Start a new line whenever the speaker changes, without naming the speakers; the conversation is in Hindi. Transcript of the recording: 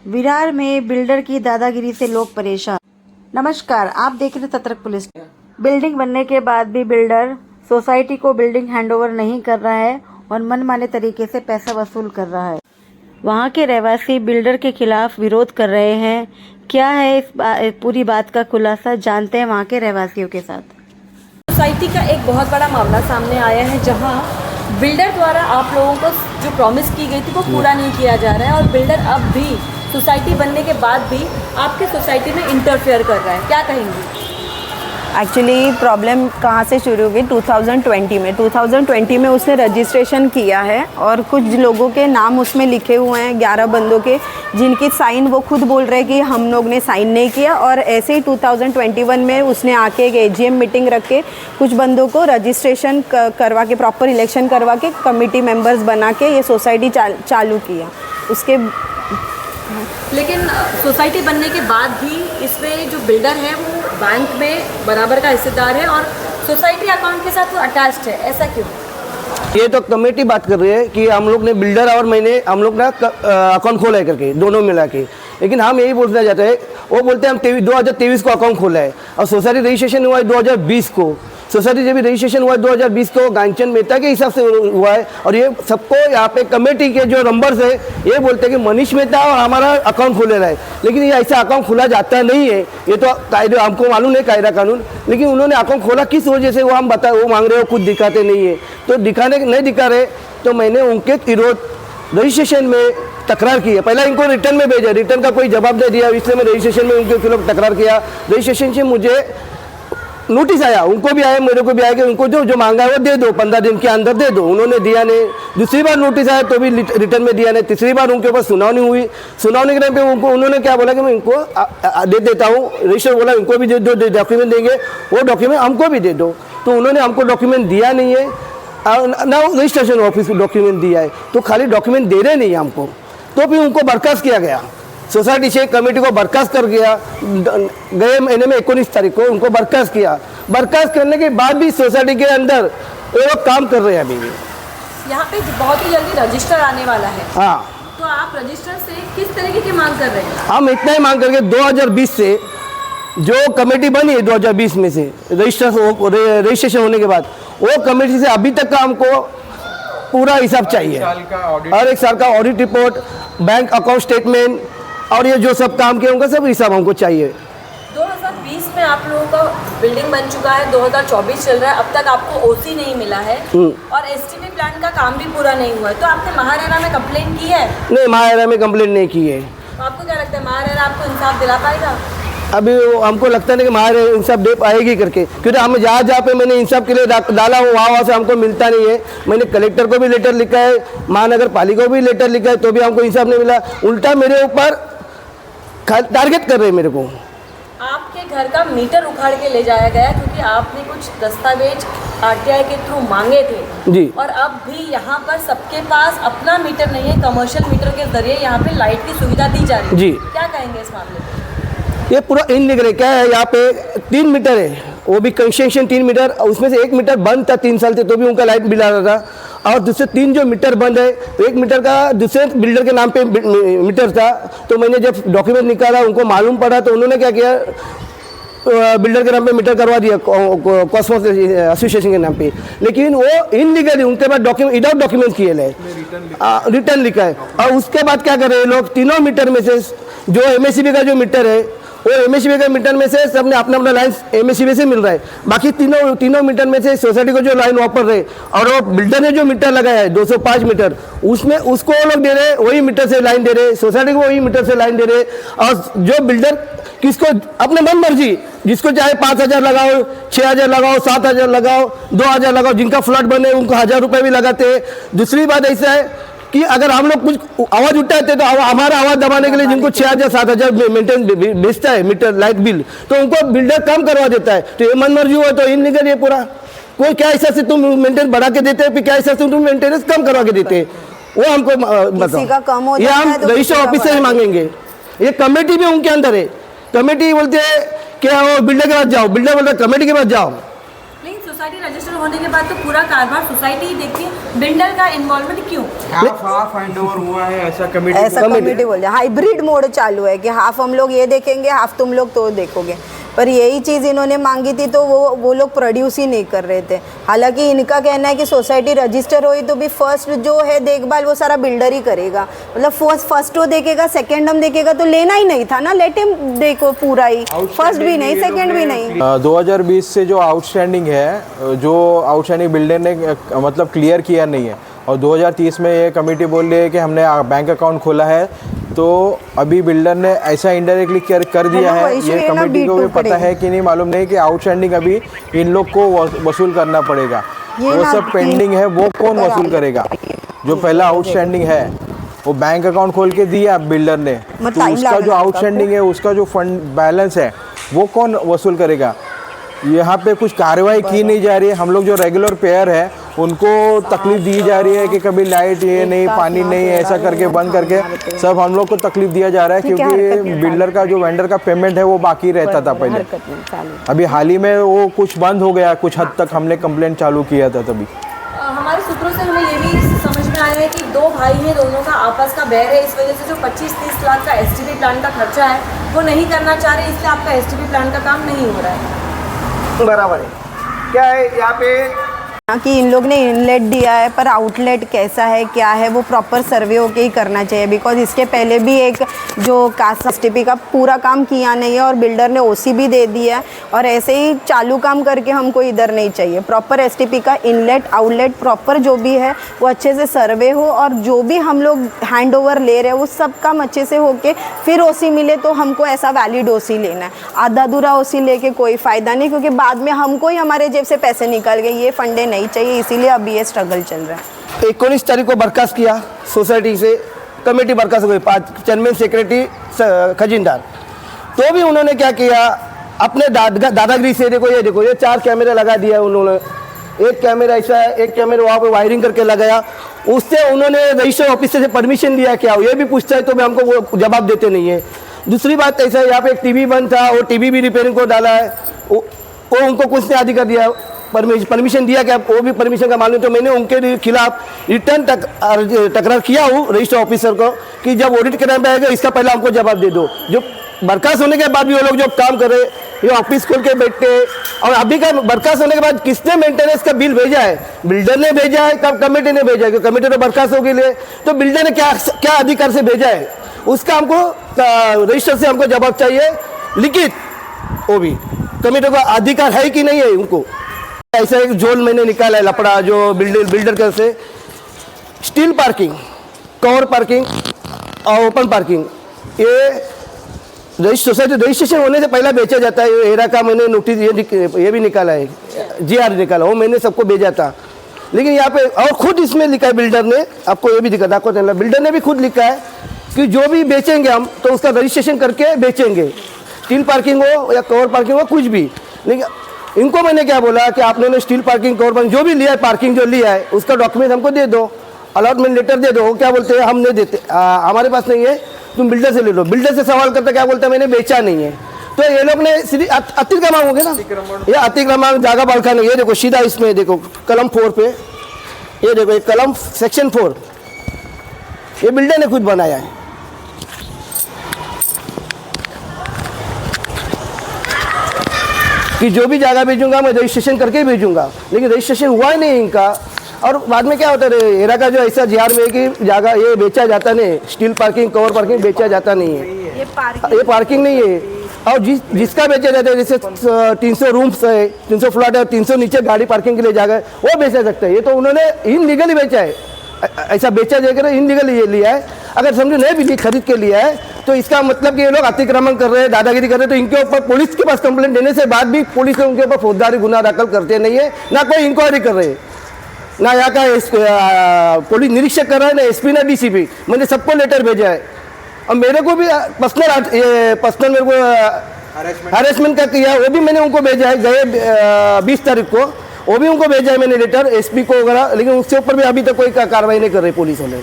विरार में बिल्डर की दादागिरी से लोग परेशान। नमस्कार, आप देख रहे सतर्क पुलिस। बिल्डिंग बनने के बाद भी बिल्डर सोसाइटी को बिल्डिंग हैंडओवर नहीं कर रहा है और मनमाने तरीके से पैसा वसूल कर रहा है। वहां के रहवासी बिल्डर के खिलाफ विरोध कर रहे हैं। क्या है इस पूरी बात का खुलासा, जानते हैं वहां के रहवासियों के साथ।
सोसाइटी का एक बहुत बड़ा मामला सामने आया है, जहां बिल्डर द्वारा आप लोगों को जो प्रॉमिस की गई थी वो पूरा नहीं किया जा रहा है और बिल्डर अब भी सोसाइटी बनने के बाद भी आपके सोसाइटी में इंटरफेयर कर रहा है। क्या कहेंगे?
एक्चुअली प्रॉब्लम कहाँ से शुरू हुई? 2020 में उसने रजिस्ट्रेशन किया है और कुछ लोगों के नाम उसमें लिखे हुए हैं, 11 बंदों के, जिनकी साइन वो खुद बोल रहे हैं कि हम लोग ने साइन नहीं किया। और ऐसे ही 2021 में उसने आके एक AGM मीटिंग रख के कुछ बंदों को रजिस्ट्रेशन करवा के, प्रॉपर इलेक्शन करवा के, कमेटी मेंबर्स बना के ये सोसाइटी चालू किया। उसके
लेकिन सोसाइटी बनने के बाद भी इसमें जो बिल्डर है वो बैंक में बराबर का हिस्सेदार है और सोसाइटी अकाउंट के साथ वो अटैच्ड है, ऐसा क्यों?
ये तो कमेटी बात कर रही है कि हम लोग ने बिल्डर और हम लोग ना अकाउंट खोला है करके, दोनों मिला के। लेकिन हम यही बोलना चाहते हैं, वो बोलते हैं हम 2023 को अकाउंट खोला है और सोसाइटी रजिस्ट्रेशन हुआ है 2020 को। सोसाइटी जब भी रजिस्ट्रेशन हुआ है 2020 को गांचन मेहता के हिसाब से हुआ है और ये सबको यहाँ पे कमेटी के जो नंबर्स है ये बोलते हैं कि मनीष मेहता और हमारा अकाउंट खोले रहा है। लेकिन ये ऐसा अकाउंट खोला जाता नहीं है, ये तो कायदे हमको मालूम है, कायदा कानून। लेकिन उन्होंने अकाउंट खोला किस वजह से वो हम वो मांग रहे हो, कुछ दिखाते नहीं है। तो नहीं दिखा रहे तो मैंने उनके विरोध रजिस्ट्रेशन में तकरार की है। पहले इनको रिटर्न में भेजा, रिटर्न का कोई जवाब नहीं दिया, इसलिए मैं रजिस्ट्रेशन में उनके खिलाफ तकरार किया। रजिस्ट्रेशन से मुझे नोटिस आया, उनको भी आया, मेरे को भी आया कि उनको जो मांगा है वो दे दो, 15 दिन के अंदर दे दो। उन्होंने दिया नहीं। दूसरी बार नोटिस आया तो भी रिटर्न में दिया नहीं। तीसरी बार उनके ऊपर सुनावनी हुई। सुनावनी के टाइम पे उन्होंने क्या बोला कि मैं इनको दे देता हूँ। रजिस्टर बोला इनको भी दे दो, डॉक्यूमेंट देंगे, वो डॉक्यूमेंट हमको भी दे दो। तो उन्होंने हमको डॉक्यूमेंट दिया नहीं है, ना रजिस्ट्रेशन ऑफिस को डॉक्यूमेंट दिया है। तो खाली डॉक्यूमेंट दे रहे नहीं हमको। तो फिर उनको बर्खास्त किया गया, सोसाइटी से कमेटी को बर्खास्त कर गया। गए महीने में 19 तारीख को उनको बर्खास्त किया। बर्खास्त करने के बाद भी सोसाइटी के अंदर वो लोग काम कर रहे हैं अभी भी।
यहाँ पे बहुत ही जल्दी रजिस्टर आने वाला है।
हाँ,
तो आप रजिस्टर से किस तरीके की मांग कर रहे हैं?
हम इतना ही मांग करके 2020 से जो कमेटी बनी है 2020 में से रजिस्ट्रेशन होने के बाद, वो कमेटी से अभी तक का हमको पूरा हिसाब चाहिए। हर एक साल का audit report, bank account statement और ये जो सब काम किए उनका सब हिसाब हमको चाहिए।
2020 में आप लोगों का बिल्डिंग बन चुका है, 2024 चल रहा है, अब तक आपको OC नहीं मिला है और STP प्लान का काम भी पूरा नहीं हुआ है। तो आपने महारेरा में कंप्लेंट की है?
नहीं, महारेरा में कंप्लेंट नहीं की है।
तो आपको क्या लगता है महारेरा आपको इंसाफ दिला पाएगा?
अभी हमको लगता नहीं कि हमारे इंसाफ दे पाएगी करके, क्योंकि हम जहाँ पे मैंने इंसाफ के लिए डाला हूँ वहाँ से हमको मिलता नहीं है। मैंने कलेक्टर को भी लेटर लिखा है, महानगर पालिका को भी लेटर लिखा है, तो भी हमको इंसाफ नहीं मिला। उल्टा मेरे ऊपर टारगेट कर रहे हैं मेरे को।
आपके घर का मीटर उखाड़ के ले जाया गया क्योंकि आपने कुछ दस्तावेज RTI के थ्रू मांगे थे
जी।
और अब भी यहाँ पर सबके पास अपना मीटर नहीं है, कमर्शियल मीटर के जरिए यहाँ पे लाइट की सुविधा दी जा रही है
जी।
क्या कहेंगे इस मामले में?
ये पूरा इनलीगल क्या है? यहाँ पे 3 मीटर है, वो भी कंस्ट्रक्शन 3 मीटर, उसमें से 1 मीटर बंद था 3 साल से, तो भी उनका लाइट बिल आ रहा था। और दूसरे 3 जो मीटर बंद है, तो 1 मीटर का दूसरे बिल्डर के नाम पे मीटर था। तो मैंने जब डॉक्यूमेंट निकाला, उनको मालूम पड़ा, तो उन्होंने क्या किया, बिल्डर के नाम पे मीटर करवा दिया कॉस्मोस एसोसिएशन के नाम पे। लेकिन वो इनलीगल, उनके बाद डॉक्यूमेंट विदाउट डॉक्यूमेंट किए है, रिटर्न लिखा है। और उसके बाद क्या कर रहे हैं लोग, तीनों मीटर में से जो MSCB का जो मीटर है, वो MSCB के मीटर में से सबने अपना अपना लाइन MSCB से मिल रहा है। बाकी तीनों मीटर में से सोसाइटी को जो लाइन वापर रहे और वो बिल्डर ने जो मीटर लगाया है 205 मीटर, उसमें उसको वो लोग दे रहे, वही मीटर से लाइन दे रहे, सोसाइटी को वही मीटर से लाइन दे रहे। और जो बिल्डर किसको अपने मन मर्जी, जिसको चाहे 5,000 लगाओ, 6,000 लगाओ, 7,000 लगाओ, 2,000 लगाओ, जिनका फ्लैट बने उनको 1,000 रुपये भी लगाते हैं। दूसरी बात ऐसा है कि अगर हम लोग कुछ आवाज उठाते तो हमारा आवाज दबाने के लिए जिनको 6,000 7,000 मेंटेन बेचता है मीटर लाइट बिल, तो उनको बिल्डर कम करवा देता है। तो ये मन मर्जी हुआ तो इनलीगल ये पूरा। कोई क्या हिसाब से तुम मेंटेन बढ़ा के देते हैं, क्या हिसाब से तुम मेंटेनेंस कम करवा के देते हैं, वो हमको बताओ। ये हम रजिस्टर ऑफिस से ही मांगेंगे। ये कमेटी भी उनके अंदर है। कमेटी बोलते है क्या, वो बिल्डर के पास जाओ, बिल्डर बोलता है कमेटी के पास जाओ।
सोसाइटी रजिस्टर होने के बाद तो पूरा कारोबार सोसाइटी ही देखती है, बिल्डर का इन्वॉल्वमेंट क्यों?
हाफ हैंडओवर हुआ है ऐसा कमेटी
ऐसा कमेटी बोल रहा है। हाइब्रिड मोड चालू है कि हाफ हम लोग ये देखेंगे, हाफ तुम लोग तो देखोगे। पर यही चीज़ इन्होंने मांगी थी तो वो लोग प्रोड्यूस ही नहीं कर रहे थे। हालांकि इनका कहना है कि सोसाइटी रजिस्टर हुई तो भी फर्स्ट जो है देखभाल वो सारा बिल्डर ही करेगा। मतलब फर्स्ट वो देखेगा, सेकेंड हम देखेगा, तो लेना ही नहीं था ना, लेट हिम देखो पूरा ही, फर्स्ट भी नहीं सेकेंड भी नहीं।
2020 से जो आउटस्टैंडिंग है, जो आउटस्टैंडिंग बिल्डर ने मतलब क्लियर किया नहीं है, और 2030 में ये कमेटी बोल रही है कि हमने बैंक अकाउंट खोला है, तो अभी बिल्डर ने ऐसा इनडायरेक्टली कर दिया है। ये कमेटी को भी पता है कि नहीं मालूम नहीं कि आउटस्टैंडिंग अभी इन लोग को वसूल करना पड़ेगा। वो सब पेंडिंग है, वो कौन वसूल करेगा? जो पहला आउटस्टैंडिंग है वो बैंक अकाउंट खोल के दिया बिल्डर ने, तो उसका जो आउटस्टैंडिंग है, उसका जो फंड बैलेंस है, वो कौन वसूल करेगा? यहाँ पे कुछ कार्रवाई की नहीं जा रही है। हम लोग जो रेगुलर पेयर है उनको तकलीफ दी जा रही है कि कभी लाइट ये नहीं, पानी नहीं, ऐसा करके बंद करके सब हम लोग को तकलीफ दिया जा रहा है, क्योंकि बिल्डर का जो वेंडर का पेमेंट है वो बाकी रहता था पहले। अभी हाल ही में वो कुछ बंद हो गया, कुछ हद तक हमने कंप्लेंट चालू किया था तभी।
हमारे सूत्रों से हमें ये भी समझ में आया है कि दो भाई हैं, दोनों का आपस का बैर है, इस वजह से जो 25-30 लाख का STP प्लान का खर्चा है वो नहीं करना चाह रहे, इसलिए आपका STP प्लान का काम नहीं हो रहा है।
बराबर है। क्या है यहाँ पे
कि इन लोग ने इनलेट दिया है, पर आउटलेट कैसा है क्या है वो प्रॉपर सर्वे होके ही करना चाहिए। बिकॉज इसके पहले भी एक जो कास्ट STP का पूरा काम किया नहीं है और बिल्डर ने OC भी दे दिया है, और ऐसे ही चालू काम करके हमको इधर नहीं चाहिए। प्रॉपर STP का इनलेट आउटलेट प्रॉपर जो भी है वो अच्छे से सर्वे हो, और जो भी हम लोग हैंड ओवर ले रहे हैं वो सब काम अच्छे से होके फिर OC मिले तो हमको ऐसा वैलिड OC लेना है। आधा अधूरा OC लेके कोई फ़ायदा नहीं, क्योंकि बाद में हमको ही हमारे जेब से पैसे निकल गए, ये फंडे नहीं चाहिए, इसीलिए अभी ये स्ट्रगल चल रहा है।
19 तारीख को बर्खास्त किया सोसाइटी से, कमेटी बर्खास्त हो गई, 5 चेयरमैन सेक्रेटरी खजीनदार। तो भी उन्होंने क्या किया, अपने दादागिरी से देखो ये 4 कैमरे लगा दिया उन्होंने। एक कैमरा ऐसा है, एक कैमरा वहाँ पे वायरिंग करके लगाया। उससे उन्होंने रजिस्टर ऑफिस से परमिशन लिया क्या, ये भी पूछता है तो भी हमको वो जवाब देते नहीं है। दूसरी बात ऐसा है, यहाँ पे एक TV बंद था, वो TV भी रिपेयरिंग को डाला है, वो उनको कुछ ने अधिकार दिया, परमिशन दिया क्या, वो भी परमिशन का मालूम। तो मैंने उनके खिलाफ रिटर्न तकरार किया हूँ रजिस्टर ऑफिसर को कि जब ऑडिट करने पे आएगा इसका पहले हमको जवाब दे दो। जो बर्खास्त होने के बाद भी वो लोग जो काम कर रहे, ये ऑफिस खोल के बैठते, और अभी का बर्खास्त होने के बाद किसने मेंटेनेंस का बिल भेजा है? बिल्डर ने भेजा है, कमेटी ने भेजा है? कमेटी तो बर्खास्त हो गई, तो बिल्डर ने क्या अधिकार से भेजा है, उसका हमको रजिस्टर से हमको जवाब चाहिए लिखित। वो भी कमेटी का अधिकार है कि नहीं है उनको। ऐसा एक जोन मैंने निकाला है लपड़ा जो बिल्डर कर से, स्टील पार्किंग, कवर पार्किंग और ओपन पार्किंग, ये सोसाइटी रजिस्ट्रेशन होने से पहले बेचा जाता है। एरा का मैंने नोटिस ये भी निकाला है, GR निकाला, वो मैंने सबको भेजा था। लेकिन यहाँ पे और खुद इसमें लिखा है बिल्डर ने, आपको ये भी दिखा था, बिल्डर ने भी खुद लिखा है कि जो भी बेचेंगे हम तो उसका रजिस्ट्रेशन करके बेचेंगे, स्टील पार्किंग हो या कवर पार्किंग हो, कुछ भी। लेकिन इनको मैंने क्या बोला कि आपने स्टील पार्किंग कवर पार्किंग जो भी लिया है, पार्किंग जो लिया है उसका डॉक्यूमेंट हमको दे दो, अलॉटमेंट लेटर दे दो। वो क्या बोलते हैं, हम नहीं देते, हमारे पास नहीं है, तुम बिल्डर से ले लो। बिल्डर से सवाल करते क्या बोलते हैं, मैंने बेचा नहीं है। तो ये लोग ने सीधी अतिक्रमण हो गया ना, ये अतिक्रमण जागा बालखा नहीं। ये देखो सीधा इसमें देखो कलम 4 पे, ये देखो ये कलम सेक्शन 4, ये बिल्डर ने खुद बनाया है। कि जो भी जगह भेजूंगा मैं रजिस्ट्रेशन करके ही भेजूंगा, लेकिन रजिस्ट्रेशन हुआ ही नहीं इनका। और बाद में क्या होता है, एरा का जो ऐसा GR में कि जगह ये बेचा जाता नहीं, स्टील पार्किंग कवर पार्किंग बेचा जाता नहीं है, ये पार्किंग नहीं है। और जिसका बेचा जाता है, जैसे 300 रूम्स है, 300 फ्लैट है, 300 नीचे गाड़ी पार्किंग के लिए जगह है, वो बेचा सकता है। ये तो उन्होंने इनलीगली बेचा है, ऐसा बेचा जाकर इनलीगली ये लिया है। अगर समझो नहीं भी खरीद के लिया है तो इसका मतलब कि ये लोग अतिक्रमण कर रहे हैं, दादागिरी कर रहे हैं। तो इनके ऊपर पुलिस के पास कंप्लेंट देने से बाद भी पुलिस ने उनके ऊपर फौजदारी गुना दाखिल करते नहीं है, ना कोई इंक्वायरी कर रहे हैं, ना यहाँ का पुलिस निरीक्षक कर रहा है, ना SP ना DCP। मैंने सबको लेटर भेजा है, और मेरे को भी पर्सनल मेरे को हरेसमेंट का किया, वो भी मैंने उनको भेजा है। गए 20 तारीख को वो भी उनको भेजा है मैंने लेटर, SP को वगैरह, लेकिन उसके ऊपर भी अभी तक कोई कार्रवाई नहीं कर रही पुलिस वाले।